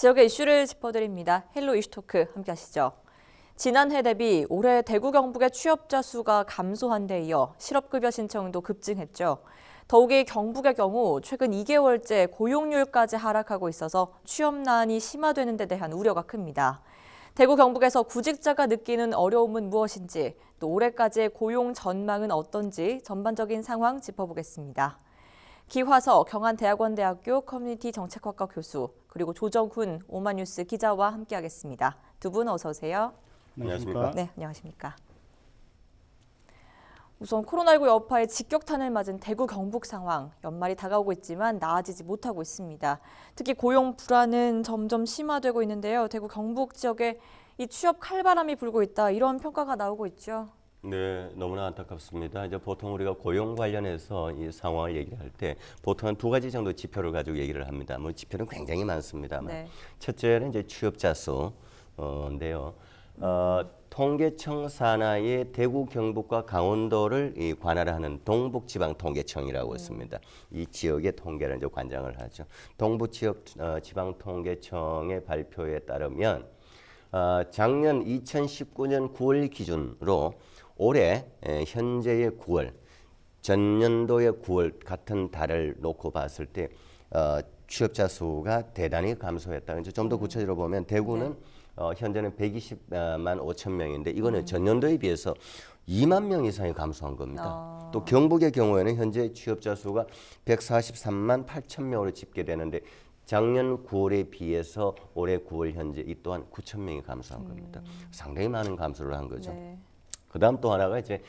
지역의 이슈를 짚어드립니다. 헬로 이슈토크 함께 하시죠. 지난해 대비 올해 대구 경북의 취업자 수가 감소한 데 이어 실업급여 신청도 급증했죠. 더욱이 경북의 경우 최근 2개월째 고용률까지 하락하고 있어서 취업난이 심화되는 데 대한 우려가 큽니다. 대구 경북에서 구직자가 느끼는 어려움은 무엇인지, 또 올해까지의 고용 전망은 어떤지 전반적인 상황 짚어보겠습니다. 기화서 경한대학원대학교 커뮤니티 정책학과 교수, 그리고 조정훈 오마뉴스 기자와 함께하겠습니다. 두 분 어서 오세요. 안녕하십니까? 네, 안녕하십니까? 우선 코로나19 여파에 직격탄을 맞은 대구 경북 상황, 연말이 다가오고 있지만 나아지지 못하고 있습니다. 특히 고용 불안은 점점 심화되고 있는데요. 대구 경북 지역에 이 취업 칼바람이 불고 있다, 이런 평가가 나오고 있죠. 네, 너무나 안타깝습니다. 이제 보통 우리가 고용 관련해서 이 상황을 얘기를 할 때 보통 한 두 가지 정도 지표를 가지고 얘기를 합니다. 뭐 지표는 굉장히 많습니다만, 네. 첫째는 이제 취업자 수인데요. 통계청 산하의 대구, 경북과 강원도를 관할하는 동북지방통계청이라고 있습니다. 이 지역의 통계를 이제 관장을 하죠. 동부지역 지방통계청의 발표에 따르면 작년 2019년 9월 기준으로 올해 현재의 9월, 전년도의 9월 같은 달을 놓고 봤을 때 취업자 수가 대단히 감소했다. 이제 좀 더 구체적으로 보면 대구는 현재는 120만 5천 명인데 이거는 전년도에 비해서 2만 명 이상이 감소한 겁니다. 또 경북의 경우에는 현재 취업자 수가 143만 8천 명으로 집계되는데 작년 9월에 비해서 올해 9월 현재 이 또한 9천 명이 감소한 겁니다. 상당히 많은 감소를 한 거죠. 네. 그다음 또 하나가 이제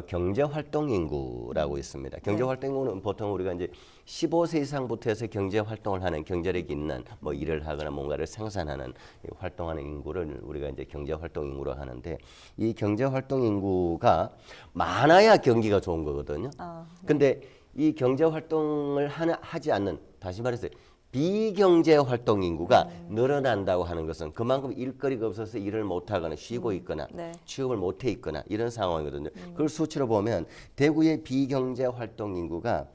경제활동 인구라고 있습니다. 경제활동 인구는 보통 우리가 이제 15세 이상부터 해서 경제활동을 하는, 경제력이 있는 뭐 일을 하거나 뭔가를 생산하는 활동하는 인구를 우리가 이제 경제활동 인구로 하는데, 이 경제활동 인구가 많아야 경기가 좋은 거거든요. 네. 근데 이 경제활동을 하지 않는, 다시 말해서 비경제 활동 인구가 늘어난다고 하는 것은 그만큼 일거리가 없어서 일을 못하거나 쉬고 있거나 네. 취업을 못해 있거나 이런 상황이거든요. 그걸 수치로 보면 대구의 비경제 활동 인구가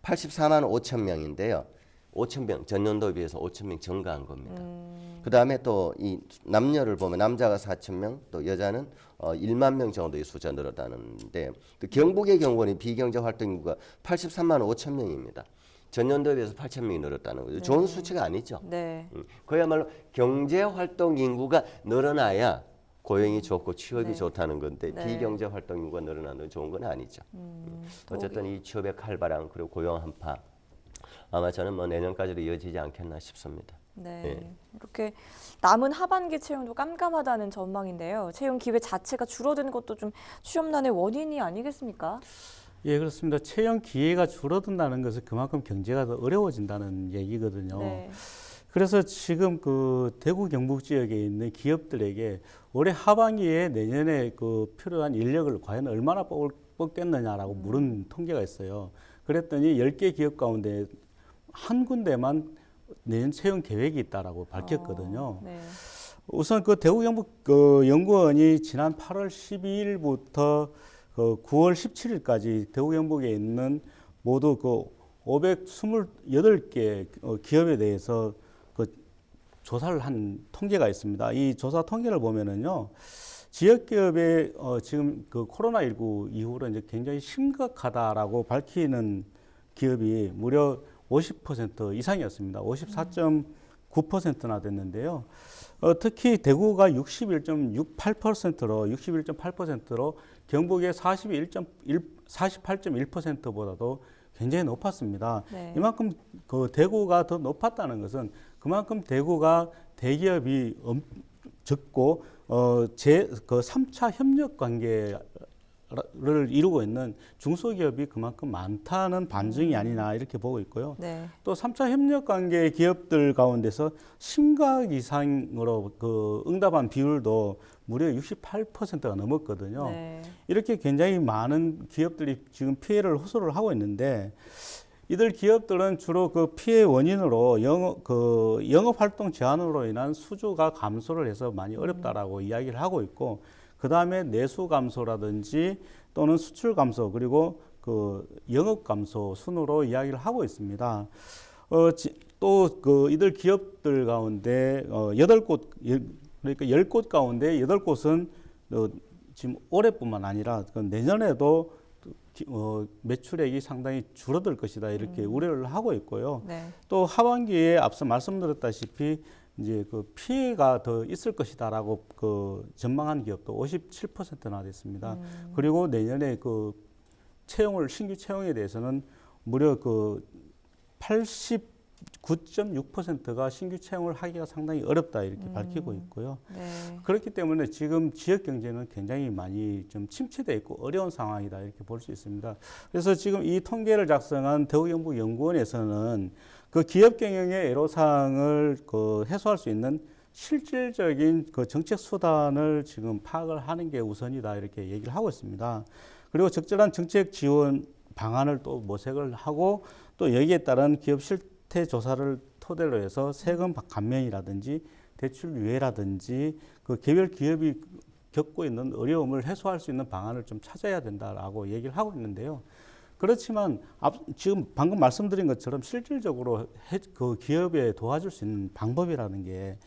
84만 5천 명인데요. 5천 명, 전년도에 비해서 5천 명 증가한 겁니다. 그 다음에 또 이 남녀를 보면 남자가 4천 명, 또 여자는 1만 명 정도의 숫자 늘어나는데, 또 경북의 경우는 비경제 활동 인구가 83만 5천 명입니다. 전년도에 비해서 8천 명이 늘었다는 거죠. 좋은 수치가 아니죠. 네. 그야말로 경제활동 인구가 늘어나야 고용이 좋고 취업이 좋다는 건데, 네. 비경제활동 인구가 늘어나는 건 좋은 건 아니죠. 어쨌든 이 취업의 칼바람 그리고 고용 한파, 아마 저는 뭐 내년까지도 이어지지 않겠나 싶습니다. 네. 네. 이렇게 남은 하반기 채용도 깜깜하다는 전망인데요. 채용 기회 자체가 줄어드는 것도 좀 취업난의 원인이 아니겠습니까? 예, 그렇습니다. 채용 기회가 줄어든다는 것은 그만큼 경제가 더 어려워진다는 얘기거든요. 네. 그래서 지금 그 대구 경북 지역에 있는 기업들에게 올해 하반기에 내년에 그 필요한 인력을 과연 얼마나 뽑겠느냐라고 물은 통계가 있어요. 그랬더니 10개 기업 가운데 한 군데만 내년 채용 계획이 있다라고 밝혔거든요. 네. 우선 그 대구 경북 그 연구원이 지난 8월 12일부터 그 9월 17일까지 대구 경북에 있는 모두 그 528개 기업에 대해서 그 조사를 한 통계가 있습니다. 이 조사 통계를 보면은요, 지역 기업의 지금 그 코로나19 이후로 이제 굉장히 심각하다라고 밝히는 기업이 무려 50% 이상이었습니다. 54.9%나 됐는데요. 특히 대구가 61.8%로 경북의 48.1%보다도 굉장히 높았습니다. 네. 이만큼 그 대구가 더 높았다는 것은 그만큼 대구가 대기업이 적고 그 3차 협력 관계를 이루고 있는 중소기업이 그만큼 많다는 반증이 아니냐 이렇게 보고 있고요. 네. 또 3차 협력 관계 기업들 가운데서 심각 이상으로 그 응답한 비율도 무려 68%가 넘었거든요. 네. 이렇게 굉장히 많은 기업들이 지금 피해를 호소를 하고 있는데, 이들 기업들은 주로 그 피해 원인으로 영업 활동 제한으로 인한 수주가 감소를 해서 많이 어렵다라고 이야기를 하고 있고, 그 다음에 내수 감소라든지 또는 수출 감소, 그리고 그 영업 감소 순으로 이야기를 하고 있습니다. 또 그 이들 기업들 가운데 8곳 그러니까 10곳 가운데 8곳은 지금 올해뿐만 아니라 내년에도 매출액이 상당히 줄어들 것이다 이렇게 우려를 하고 있고요. 네. 또 하반기에 앞서 말씀드렸다시피 이제 그 피해가 더 있을 것이다라고 그 전망한 기업도 57%나 됐습니다. 그리고 내년에 그 신규 채용에 대해서는 무려 그 89.6%가 신규 채용을 하기가 상당히 어렵다 이렇게 밝히고 있고요. 네. 그렇기 때문에 지금 지역 경제는 굉장히 많이 좀 침체되어 있고 어려운 상황이다 이렇게 볼 수 있습니다. 그래서 지금 이 통계를 작성한 대구경북연구원에서는 그 기업 경영의 애로사항을 그 해소할 수 있는 실질적인 그 정책 수단을 지금 파악을 하는 게 우선이다 이렇게 얘기를 하고 있습니다. 그리고 적절한 정책 지원 방안을 또 모색을 하고 또 여기에 따른 기업 실태 조사를 토대로 해서 세금 감면이라든지 대출 유예라든지 그 개별 기업이 겪고 있는 어려움을 해소할 수 있는 방안을 좀 찾아야 된다라고 얘기를 하고 있는데요. 그렇지만 지금 방금 말씀드린 것처럼 실질적으로 그 기업에 도와줄 수 있는 방법이라는 게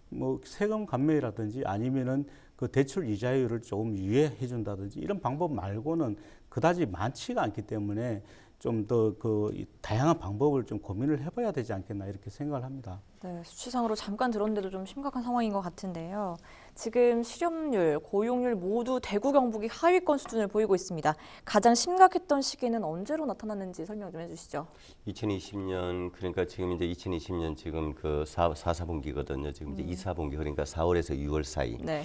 뭐 세금 감면이라든지 아니면은 그 대출 이자율을 조금 유예해 준다든지 이런 방법 말고는 그다지 많지가 않기 때문에 좀 더 그 다양한 방법을 좀 고민을 해봐야 되지 않겠나 이렇게 생각을 합니다. 네, 수치상으로 잠깐 들었는데도 좀 심각한 상황인 것 같은데요. 지금 실업률, 고용률 모두 대구 경북이 하위권 수준을 보이고 있습니다. 가장 심각했던 시기는 언제로 나타났는지 설명 좀 해주시죠. 2020년 그러니까 지금 이제 2020년 지금 그 4분기거든요. 지금 이제 2, 4분기 그러니까 4월에서 6월 사이. 네.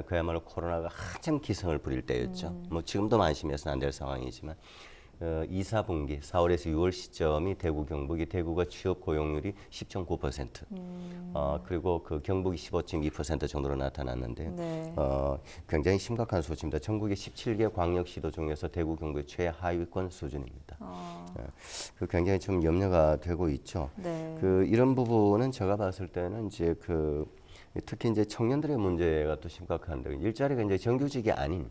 그야말로 코로나가 한참 기승을 부릴 때였죠. 뭐 지금도 안심해서는 안 될 상황이지만 2, 4분기 4월에서 6월 시점이 대구 경북이 대구가 취업 고용률이 10.9%. 그리고 그 경북이 15.2% 정도로 나타났는데 네. 굉장히 심각한 수치입니다. 전국의 17개 광역시도 중에서 대구 경북의 최하위권 수준입니다. 그 굉장히 좀 염려가 되고 있죠. 네. 그 이런 부분은 제가 봤을 때는 이제 특히 이제 청년들의 문제가 또 심각한데 일자리가 이제 정규직이 아닌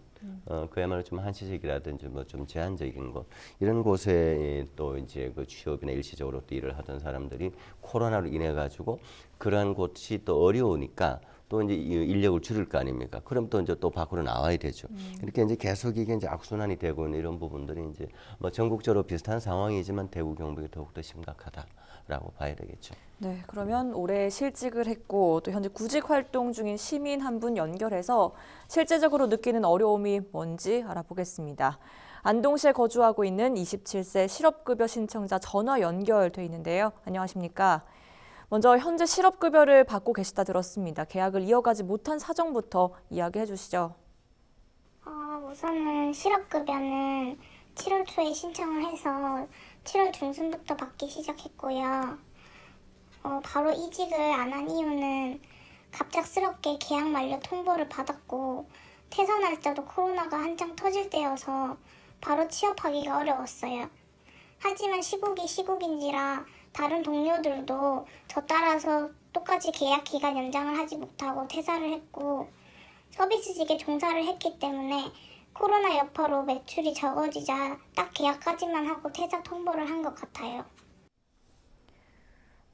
그야말로 좀 한시직이라든지 뭐 좀 제한적인 곳 이런 곳에 또 이제 그 취업이나 일시적으로 또 일을 하던 사람들이 코로나로 인해 가지고 그러한 곳이 또 어려우니까 또 이제 인력을 줄일 거 아닙니까? 그럼 또 이제 또 밖으로 나와야 되죠. 이렇게 이제 계속 이게 이제 악순환이 되고 있는 이런 부분들이 이제 뭐 전국적으로 비슷한 상황이지만 대구 경북이 더욱더 심각하다라고 봐야 되겠죠. 네, 그러면 올해 실직을 했고 또 현재 구직 활동 중인 시민 한 분 연결해서 실제적으로 느끼는 어려움이 뭔지 알아보겠습니다. 안동시에 거주하고 있는 27세 실업급여 신청자 전화 연결돼 있는데요. 안녕하십니까? 먼저 현재 실업급여를 받고 계시다 들었습니다. 계약을 이어가지 못한 사정부터 이야기해 주시죠. 우선은 실업급여는 7월 초에 신청을 해서 7월 중순부터 받기 시작했고요. 바로 이직을 안 한 이유는 갑작스럽게 계약 만료 통보를 받았고 퇴사 날짜도 코로나가 한창 터질 때여서 바로 취업하기가 어려웠어요. 하지만 시국인지라 다른 동료들도 저 따라서 똑같이 계약 기간 연장을 하지 못하고 퇴사를 했고 서비스직에 종사를 했기 때문에 코로나 여파로 매출이 적어지자 딱 계약까지만 하고 퇴사 통보를 한 것 같아요.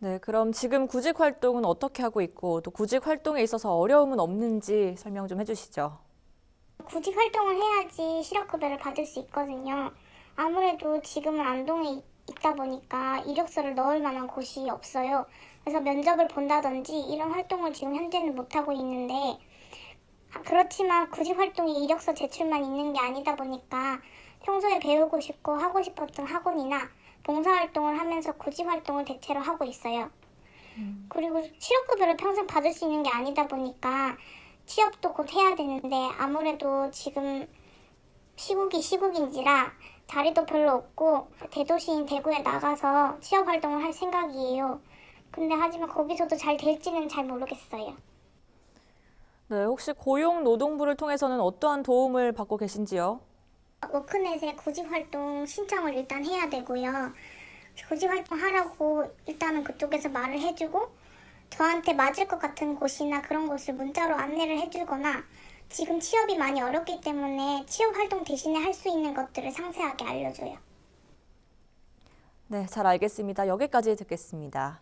네, 그럼 지금 구직 활동은 어떻게 하고 있고 또 구직 활동에 있어서 어려움은 없는지 설명 좀 해주시죠. 구직 활동을 해야지 실업급여를 받을 수 있거든요. 아무래도 지금은 안동에 있다 보니까 이력서를 넣을 만한 곳이 없어요. 그래서 면접을 본다든지 이런 활동을 지금 현재는 못하고 있는데 그렇지만 구직 활동이 이력서 제출만 있는 게 아니다 보니까 평소에 배우고 싶고 하고 싶었던 학원이나 봉사활동을 하면서 구직 활동을 대체로 하고 있어요. 그리고 실업급여를 평생 받을 수 있는 게 아니다 보니까 취업도 곧 해야 되는데 아무래도 지금 시국인지라 자리도 별로 없고 대도시인 대구에 나가서 취업 활동을 할 생각이에요. 근데 하지만 거기서도 잘 될지는 잘 모르겠어요. 네, 혹시 고용노동부를 통해서는 어떠한 도움을 받고 계신지요? 워크넷에 구직활동 신청을 일단 해야 되고요. 구직활동 하라고 일단은 그쪽에서 말을 해주고 저한테 맞을 것 같은 곳이나 그런 곳을 문자로 안내를 해주거나 지금 취업이 많이 어렵기 때문에 취업활동 대신에 할 수 있는 것들을 상세하게 알려줘요. 네, 잘 알겠습니다. 여기까지 듣겠습니다.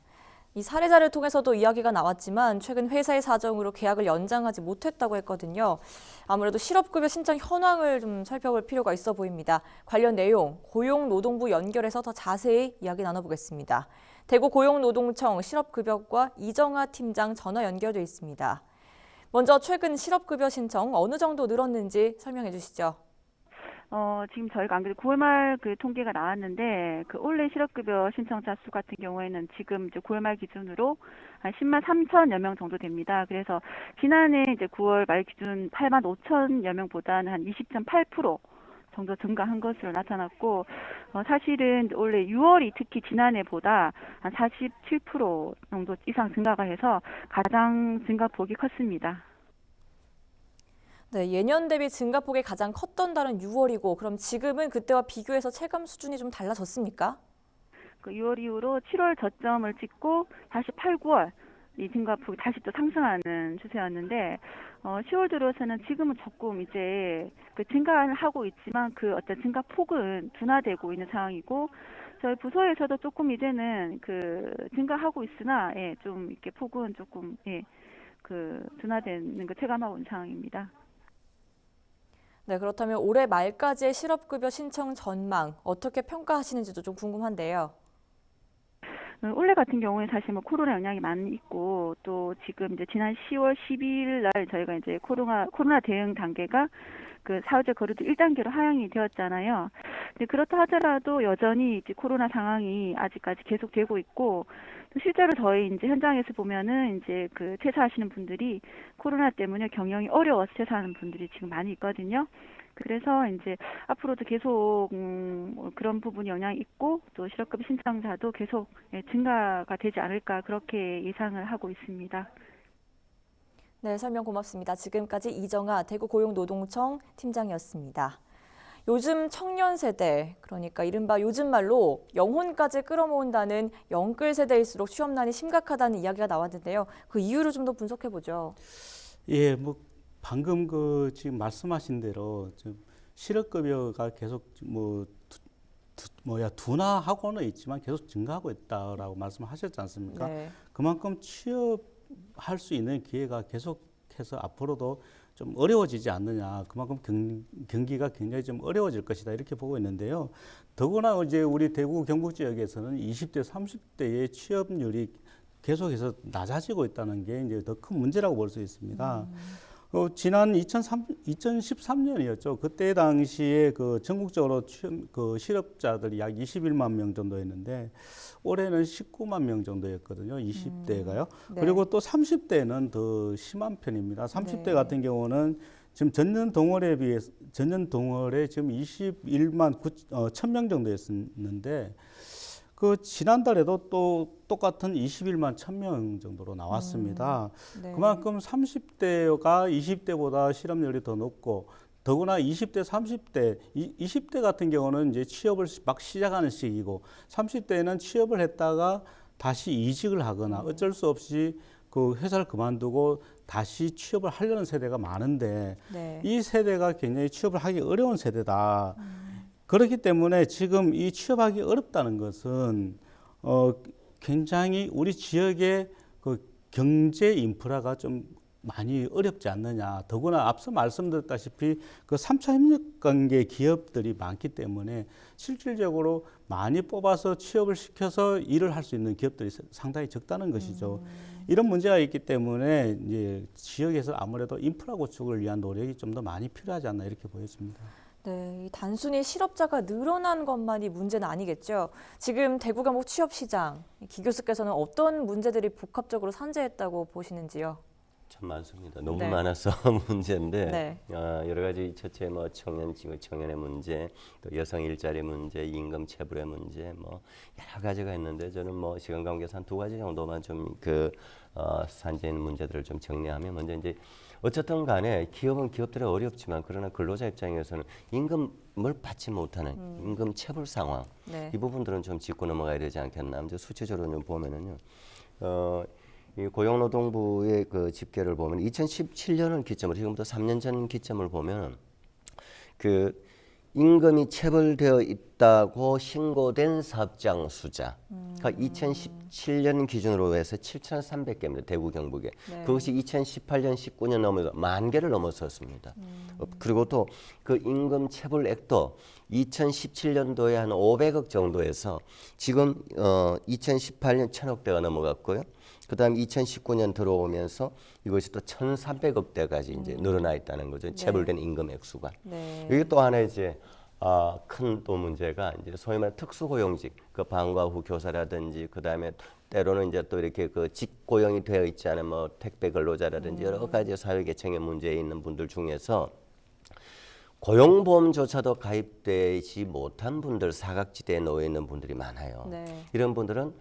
이 사례자를 통해서도 이야기가 나왔지만 최근 회사의 사정으로 계약을 연장하지 못했다고 했거든요. 아무래도 실업급여 신청 현황을 좀 살펴볼 필요가 있어 보입니다. 관련 내용 고용노동부 연결해서 더 자세히 이야기 나눠보겠습니다. 대구 고용노동청 실업급여과 이정아 팀장 전화 연결돼 있습니다. 먼저 최근 실업급여 신청 어느 정도 늘었는지 설명해 주시죠. 지금 저희가 안 그래도 9월 말 그 통계가 나왔는데 그 올해 실업급여 신청자 수 같은 경우에는 지금 이제 9월 말 기준으로 한 10만 3천여 명 정도 됩니다. 그래서 지난해 이제 9월 말 기준 8만 5천여 명보다는 한 20.8% 정도 증가한 것으로 나타났고 사실은 올해 6월이 특히 지난해보다 한 47% 정도 이상 증가가 해서 가장 증가폭이 컸습니다. 네, 예년 대비 증가폭이 가장 컸던 달은 6월이고 그럼 지금은 그때와 비교해서 체감 수준이 좀 달라졌습니까? 그 6월 이후로 7월 저점을 찍고 다시 8, 9월 이 증가폭이 다시 또 상승하는 추세였는데 10월 들어서는 지금은 조금 이제 그 증가를 하고 있지만 그 어떤 증가폭은 둔화되고 있는 상황이고 저희 부서에서도 조금 이제는 그 증가하고 있으나 좀 이렇게 폭은 조금 그 둔화되는 걸 체감하고 있는 상황입니다. 네, 그렇다면 올해 말까지의 실업급여 신청 전망 어떻게 평가하시는지도 좀 궁금한데요. 올해 같은 경우에 사실 뭐 코로나 영향이 많이 있고 또 지금 이제 지난 10월 12일 날 저희가 이제 코로나 대응 단계가 그 사회적 거리두 1단계로 하향이 되었잖아요. 근데 그렇다 하더라도 여전히 이제 코로나 상황이 아직까지 계속되고 있고 또 실제로 저희 이제 현장에서 보면은 이제 그 퇴사하시는 분들이 코로나 때문에 경영이 어려워서 퇴사하는 분들이 지금 많이 있거든요. 그래서 이제 앞으로도 계속 그런 부분이 영향이 있고 또 실업급여 신청자도 계속 증가가 되지 않을까 그렇게 예상을 하고 있습니다. 네, 설명 고맙습니다. 지금까지 이정아 대구 고용노동청 팀장이었습니다. 요즘 청년 세대, 그러니까 이른바 요즘 말로 영혼까지 끌어모은다는 영끌 세대일수록 취업난이 심각하다는 이야기가 나왔는데요. 그 이유를 좀 더 분석해 보죠. 예, 뭐 방금 그 지금 말씀하신 대로 좀 실업급여가 계속 둔화하고는 있지만 계속 증가하고 있다라고 말씀하셨지 않습니까? 네. 그만큼 취업할 수 있는 기회가 계속해서 앞으로도 좀 어려워지지 않느냐. 그만큼 경기가 굉장히 좀 어려워질 것이다. 이렇게 보고 있는데요. 더구나 이제 우리 대구 경북 지역에서는 20대, 30대의 취업률이 계속해서 낮아지고 있다는 게 이제 더 큰 문제라고 볼 수 있습니다. 지난 2013년이었죠. 그때 당시에 그 전국적으로 그 실업자들이 약 21만 명 정도였는데 올해는 19만 명 정도였거든요. 20대가요. 네. 그리고 또 30대는 더 심한 편입니다. 30대 네. 같은 경우는 지금 전년 동월에 비해서 전년 동월에 지금 21만 1,000명 정도였는데 그 지난달에도 또 똑같은 21만 1,000명 정도로 나왔습니다. 네. 그만큼 30대가 20대보다 실업률이 더 높고 더구나 20대, 30대, 20대 같은 경우는 이제 취업을 막 시작하는 시기고 30대는 취업을 했다가 다시 이직을 하거나 어쩔 수 없이 그 회사를 그만두고 다시 취업을 하려는 세대가 많은데 네. 이 세대가 굉장히 취업을 하기 어려운 세대다. 그렇기 때문에 지금 이 취업하기 어렵다는 것은 굉장히 우리 지역의 그 경제 인프라가 좀 많이 어렵지 않느냐. 더구나 앞서 말씀드렸다시피 그 3차 협력 관계 기업들이 많기 때문에 실질적으로 많이 뽑아서 취업을 시켜서 일을 할 수 있는 기업들이 상당히 적다는 것이죠. 이런 문제가 있기 때문에 이제 지역에서 아무래도 인프라 구축을 위한 노력이 좀 더 많이 필요하지 않나 이렇게 보여집니다. 네, 단순히 실업자가 늘어난 것만이 문제는 아니겠죠. 지금 대구 경북 취업 시장, 기 교수께서는 어떤 문제들이 복합적으로 산재했다고 보시는지요? 참 많습니다. 너무 네. 많아서 문제인데 네. 여러 가지 첫째 뭐 청년의 문제, 또 여성 일자리 문제, 임금 체불의 문제, 뭐 여러 가지가 있는데 저는 뭐 시간 관계상 한 두 가지 정도만 좀 산재 있는 문제들을 좀 정리하면 먼저 이제 어쨌든 간에 기업은 기업들이 어렵지만 그러나 근로자 입장에서는 임금을 받지 못하는 임금 체불 상황 네. 이 부분들은 좀 짚고 넘어가야 되지 않겠나. 이제 수치적으로 좀 보면은요. 이 고용노동부의 그 집계를 보면 2017년을 기점으로 지금부터 3년 전 기점을 보면 그 임금이 체불되어 있다고 신고된 사업장 숫자. 그러니까 2017년 기준으로 해서 7,300개입니다. 대구 경북에. 네. 그것이 2018년 19년 넘어서 10,000개를 넘어섰습니다. 그리고 또 그 임금 체불액도 2017년도에 한 500억 정도에서 지금 2018년 1,000억대가 넘어갔고요. 그다음 2019년 들어오면서 이것이 또 1,300억대까지 이제 늘어나 있다는 거죠. 체불된 임금 액수가. 네. 여기 또 하나 이제 큰 또 문제가 이제 소위 말하는 특수고용직, 그 방과 후 교사라든지 그다음에 때로는 이제 또 이렇게 그 직고용이 되어 있지 않은 뭐 택배 근로자라든지 여러 가지 사회 계층의 문제에 있는 분들 중에서 고용보험조차도 가입되지 못한 분들, 사각지대에 놓여 있는 분들이 많아요. 네. 이런 분들은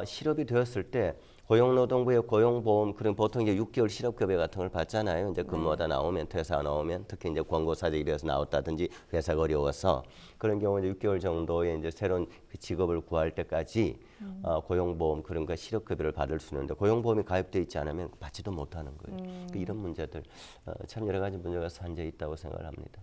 실업이 되었을 때 고용노동부의 고용보험, 그럼 보통 이제 6개월 실업급여 같은 걸 받잖아요. 이제 근무하다 나오면, 퇴사가 나오면, 특히 이제 권고사직이 돼서 나왔다든지 회사가 어려워서 그런 경우 이제 6개월 정도의 이제 새로운 그 직업을 구할 때까지 고용보험 그런 거 실업급여를 받을 수 있는데 고용보험이 가입돼 있지 않으면 받지도 못하는 거예요. 그러니까 이런 문제들 참 여러 가지 문제가 산재해 있다고 생각을 합니다.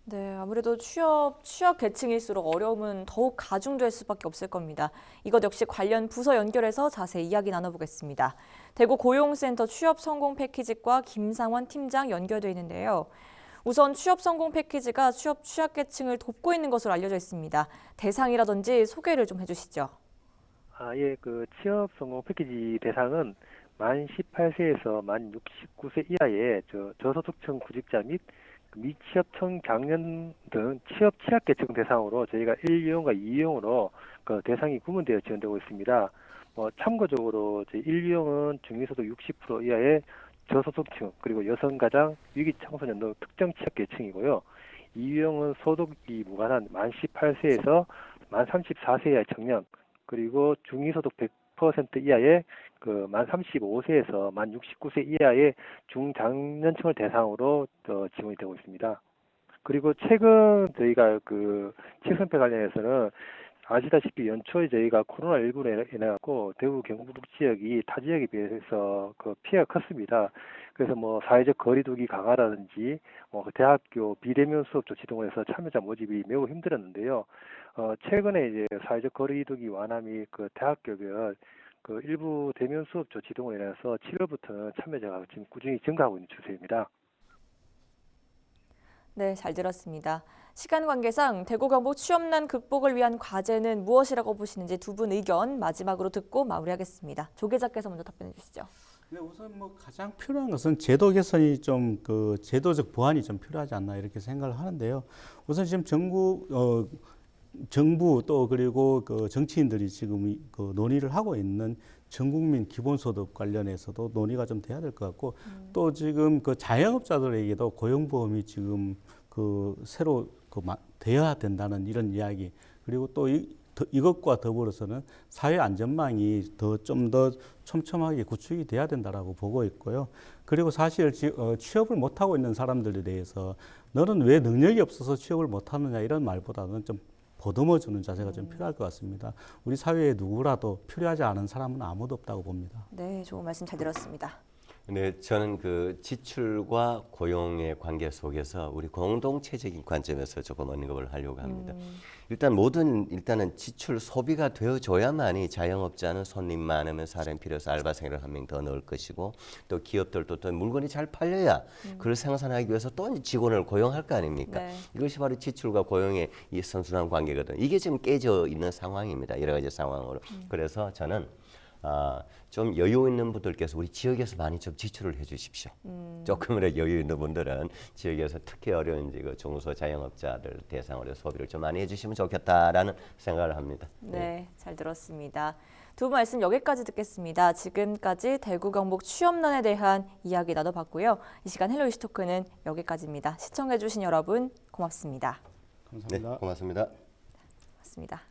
네, 아무래도 취업 계층일수록 어려움은 더욱 가중될 수밖에 없을 겁니다. 이것 역시 관련 부서 연결해서 자세히 이야기 나눠보겠습니다. 대구 고용센터 취업 성공 패키지과 김상원 팀장 연결돼 있는데요. 우선 취업 성공 패키지가 취약 계층을 돕고 있는 것으로 알려져 있습니다. 대상이라든지 소개를 좀 해주시죠. 예, 그 취업 성공 패키지 대상은 만 18세에서 만 69세 이하의 저소득층 구직자 및 미취업청 장년 등 취약계층 대상으로 저희가 1유형과 2유형으로 그 대상이 구분되어 지원되고 있습니다. 참고적으로 저희 1유형은 중위소득 60% 이하의 저소득층 그리고 여성가장, 위기청소년 등 특정 취약계층이고요. 2유형은 소득이 무관한 만 18세에서 만 34세 이하의 청년 그리고 중위소득 100% 이하의 그 만 35세에서 만 69세 이하의 중장년층을 대상으로 지원이 되고 있습니다. 그리고 최근 저희가 그 취약선택 관련해서는 아시다시피 연초에 저희가 코로나19로 인해 갖고 대구 경북 지역이 타 지역에 비해서 그 피해가 컸습니다. 그래서 뭐 사회적 거리두기 강화라든지 대학교 비대면 수업조 지동을 해서 참여자 모집이 매우 힘들었는데요. 최근에 이제 사회적 거리두기 완화 및 그 대학교별 그 일부 대면 수업조 지동을 인해서 7월부터는 참여자가 지금 꾸준히 증가하고 있는 추세입니다. 네, 잘 들었습니다. 시간 관계상 대구 경북 취업난 극복을 위한 과제는 무엇이라고 보시는지 두 분 의견 마지막으로 듣고 마무리하겠습니다. 조 기자께서 먼저 답변해 주시죠. 네, 우선 뭐 가장 필요한 것은 제도 개선이 좀 그 제도적 보완이 좀 필요하지 않나 이렇게 생각을 하는데요. 우선 지금 정부 또 그리고 그 정치인들이 지금 그 논의를 하고 있는 전국민 기본소득 관련해서도 논의가 좀 돼야 될 것 같고 또 지금 그 자영업자들에게도 고용보험이 지금 그 새로 돼야 된다는 이런 이야기 그리고 또 이것과 더불어서는 사회 안전망이 좀 더 촘촘하게 구축이 돼야 된다라고 보고 있고요. 그리고 사실 취업을 못 하고 있는 사람들에 대해서 너는 왜 능력이 없어서 취업을 못 하느냐 이런 말보다는 좀 보듬어주는 자세가 좀 필요할 것 같습니다. 우리 사회에 누구라도 필요하지 않은 사람은 아무도 없다고 봅니다. 네, 좋은 말씀 잘 들었습니다. 네, 저는 그 지출과 고용의 관계 속에서 우리 공동체적인 관점에서 조금 언급을 하려고 합니다. 일단은 지출 소비가 되어줘야만이 자영업자는 손님 많으면 사람 필요해서 알바생을 한 명 더 넣을 것이고 또 기업들도 또 물건이 잘 팔려야 그걸 생산하기 위해서 또 직원을 고용할 거 아닙니까? 네. 이것이 바로 지출과 고용의 이 선순환 관계거든요. 이게 지금 깨져 있는 상황입니다. 여러 가지 상황으로. 그래서 저는 좀 여유 있는 분들께서 우리 지역에서 많이 좀 지출을 해주십시오. 조금이라도 여유 있는 분들은 지역에서 특히 어려운 그 중소 자영업자들 대상으로 소비를 좀 많이 해주시면 좋겠다라는 생각을 합니다. 네, 잘 들었습니다. 두 분 말씀 여기까지 듣겠습니다. 지금까지 대구 경북 취업난에 대한 이야기 나눠봤고요. 이 시간 헬로 이슈토크는 여기까지입니다. 시청해주신 여러분 고맙습니다. 감사합니다. 네, 고맙습니다. 고맙습니다.